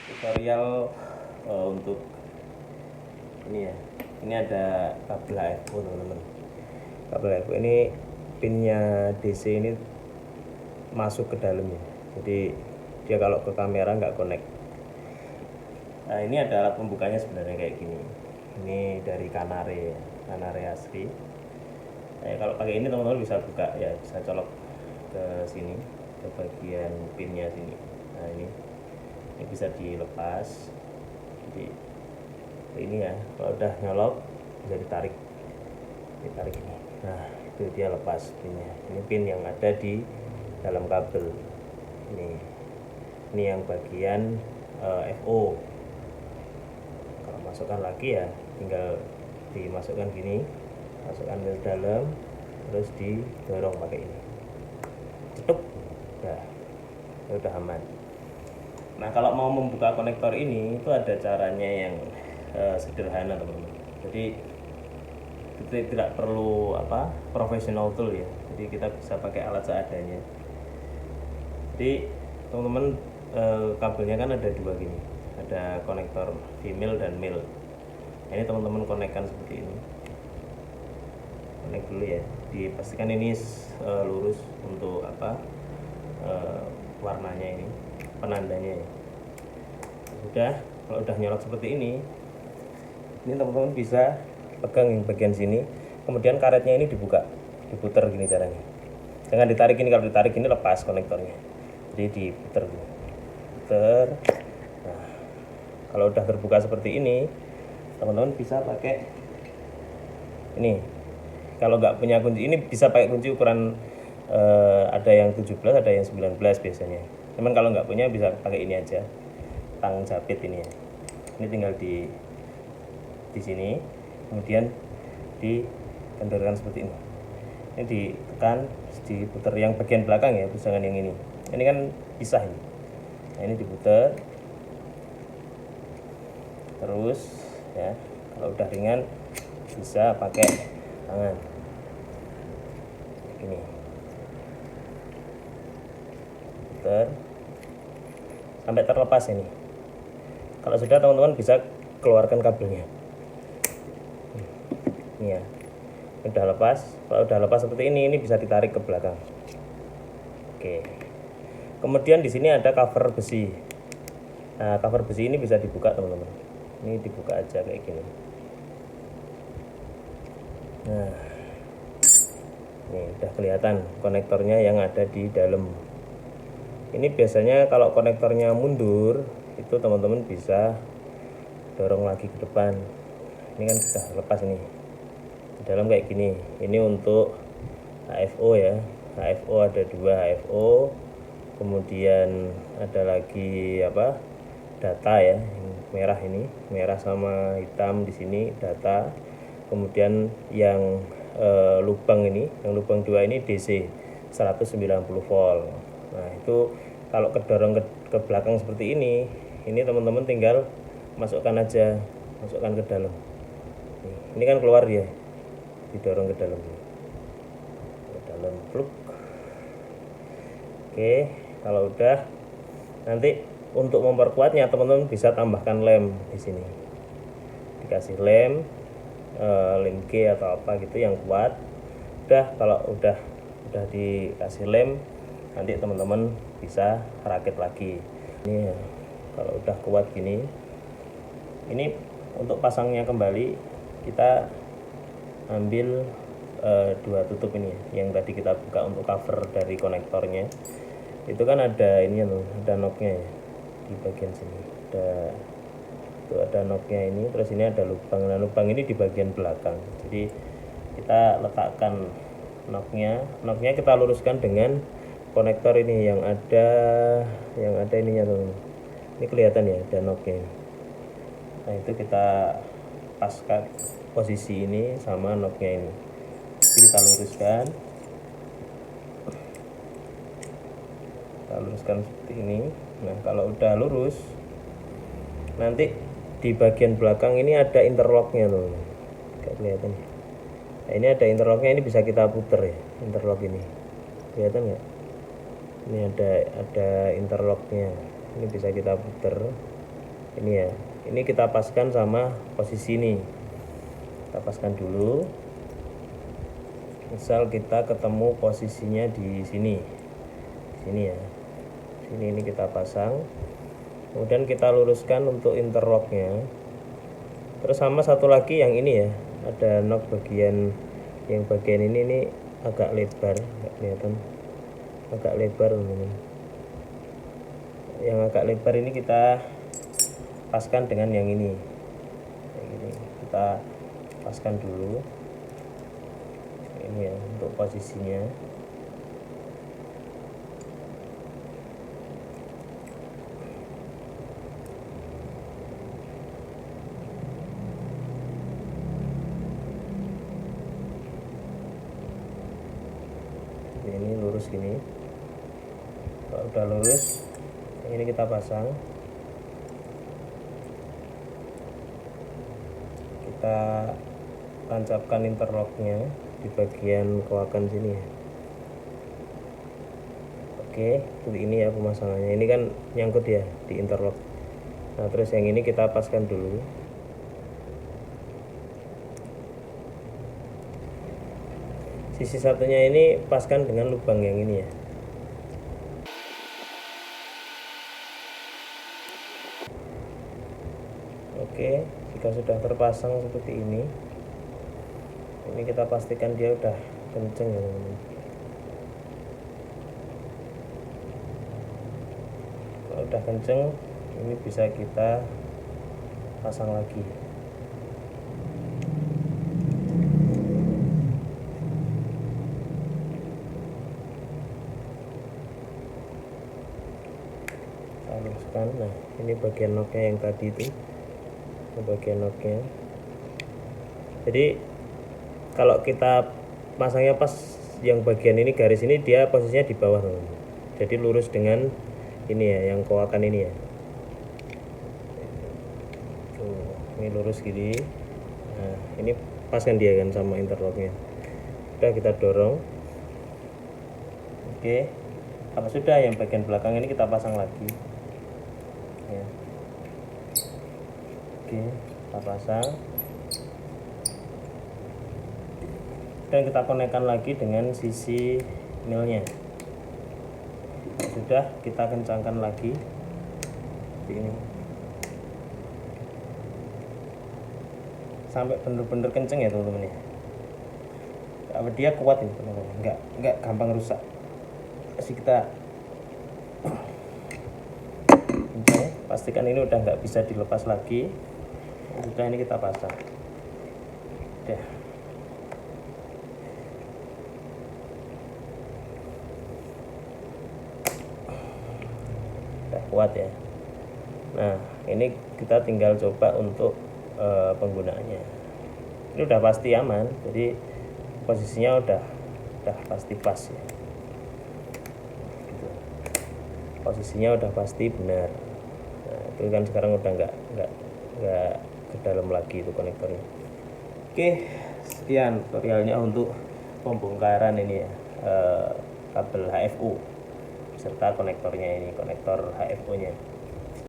tutorial untuk ini ya. Ini ada kabel HFO teman-teman. Kabel HFO ini pinnya DC ini masuk ke dalam ya. Jadi dia kalau ke kamera nggak connect. Nah ini ada alat pembukanya sebenarnya kayak gini. Ini dari Canare asli. Nah, kalau pakai ini teman-teman bisa buka ya, bisa colok ke sini, ke bagian pinnya sini. Nah ini bisa dilepas. Jadi ini ya, kalau udah nyolok bisa ditarik ini. Nah itu dia lepas pinnya. Ini pin yang ada di dalam kabel. Ini yang bagian FO. Kalau masukkan lagi ya tinggal dimasukkan gini, masukkan ke dalam, terus didorong pakai ini, cetuk, ya udah aman. Nah kalau mau membuka konektor ini itu ada caranya yang sederhana teman-teman. Jadi tidak perlu professional tool ya. Jadi kita bisa pakai alat seadanya. Jadi teman-teman kabelnya kan ada dua gini, ada konektor female dan male. Nah, ini teman-teman konekkan seperti ini. Konek dulu ya, dipastikan ini lurus untuk warnanya ini, penandanya ya. Udah, kalau udah nyolok seperti ini teman-teman bisa pegang yang bagian sini, kemudian karetnya ini diputar gini caranya. Jangan ditarik ini, kalau ditarik ini lepas konektornya. Jadi diputar gini. Putar. Nah, kalau udah terbuka seperti ini, teman-teman bisa pakai ini. Kalau nggak punya kunci ini bisa pakai kunci ukuran ada yang 17, ada yang 19 biasanya. Cuman kalau nggak punya bisa pakai ini aja, tang jepit ini ya. Ini tinggal di sini, kemudian dikendorkan seperti ini. Ini ditekan, diputar yang bagian belakang ya, jangan yang ini. Ini kan pisah ini. Nah, ini diputar. Terus ya, kalau udah ringan bisa pakai tangan. Ini. Putar sampai terlepas ini. Kalau sudah teman-teman bisa keluarkan kabelnya. Ini ya, udah lepas. Kalau udah lepas seperti ini bisa ditarik ke belakang. Oke. Kemudian di sini ada cover besi. Nah, cover besi ini bisa dibuka teman-teman. Ini dibuka aja kayak gini. Nah, ini udah kelihatan konektornya yang ada di dalam. Ini biasanya kalau konektornya mundur, itu teman-teman bisa dorong lagi ke depan. Ini kan sudah lepas ini. Di dalam kayak gini. Ini untuk HFO ya. HFO ada dua HFO. Kemudian ada lagi data ya. Merah ini, merah sama hitam di sini data. Kemudian yang lubang ini, yang lubang 2 ini DC 190 volt. Nah, itu kalau kedorong ke belakang seperti ini teman-teman tinggal masukkan aja, masukkan ke dalam. Ini kan keluar ya, didorong ke dalam, plug. Oke, kalau udah, nanti untuk memperkuatnya teman-teman bisa tambahkan lem di sini. Dikasih lem G atau apa gitu yang kuat. Udah, kalau udah dikasih lem, nanti teman-teman bisa rakit lagi. Ini kalau udah kuat gini, ini untuk pasangnya kembali kita ambil dua tutup ini yang tadi kita buka untuk cover dari konektornya. Itu kan ada ini ada knob-nya ya, di bagian sini ada knob-nya ini, terus ini ada lubang. Nah, lubang ini di bagian belakang. Jadi kita letakkan knob-nya kita luruskan dengan konektor ini yang ada ininya tuh. Ini kelihatan ya, ada knob-nya ini. Nah, itu kita paskan posisi ini sama knob-nya ini. Jadi kita luruskan seperti ini. Nah, kalau udah lurus, nanti di bagian belakang ini ada interlocknya tuh, kayak kelihatan. Nah, ini ada interlocknya, ini bisa kita puter ya, interlock ini kelihatan nggak? Ini ada interlocknya, ini bisa kita puter. ini ya, ini kita paskan sama posisi ini, kita paskan dulu. Misal kita ketemu posisinya di sini ya, sini ini kita pasang, kemudian kita luruskan untuk interlocknya. Terus sama satu lagi yang ini ya, ada knob bagian yang bagian ini agak lebar, nggak kelihatan, agak lebar teman-teman. Yang agak lebar ini kita paskan dengan yang ini, kita paskan dulu ini ya untuk posisinya. Ini lurus gini, kalau udah lurus ini kita pasang, kita tancapkan interlocknya di bagian koakan sini ya. Oke, seperti ini ya pemasangannya. Ini kan nyangkut ya di interlock. Nah terus yang ini kita paskan dulu. Sisi satunya ini paskan dengan lubang yang ini ya. Oke, jika sudah terpasang seperti ini kita pastikan dia udah kenceng ya teman-teman. Kalau udah kenceng, ini bisa kita pasang lagi. Luruskan. Nah ini bagian knocknya yang tadi itu, bagian knocknya. Jadi kalau kita pasangnya pas yang bagian ini, garis ini dia posisinya di bawah teman-teman. Jadi lurus dengan ini ya, yang koakan ini ya. Tuh, ini lurus gini. Nah ini paskan dia kan sama interlocknya. Udah kita dorong. Oke, apa sudah yang bagian belakang ini kita pasang lagi ya. Oke, kita pasang dan kita konekkan lagi dengan sisi milnya. Sudah, kita kencangkan lagi seperti ini sampai bener-bener kenceng ya teman-teman ya. Apa dia kuat ini teman-teman, nggak gampang rusak. Kasih kita kenceng, pastikan ini udah nggak bisa dilepas lagi. Sudah, ini kita pasang. Udah. Udah kuat ya. Nah, ini kita tinggal coba untuk penggunaannya. Ini udah pasti aman, jadi posisinya udah pasti pas ya. Gitu. Posisinya udah pasti benar. Nah, itu kan sekarang udah nggak ke dalam lagi itu konektornya. Oke, sekian tutorialnya untuk pembongkaran ini ya, kabel HFO serta konektornya ini, konektor HFO nya.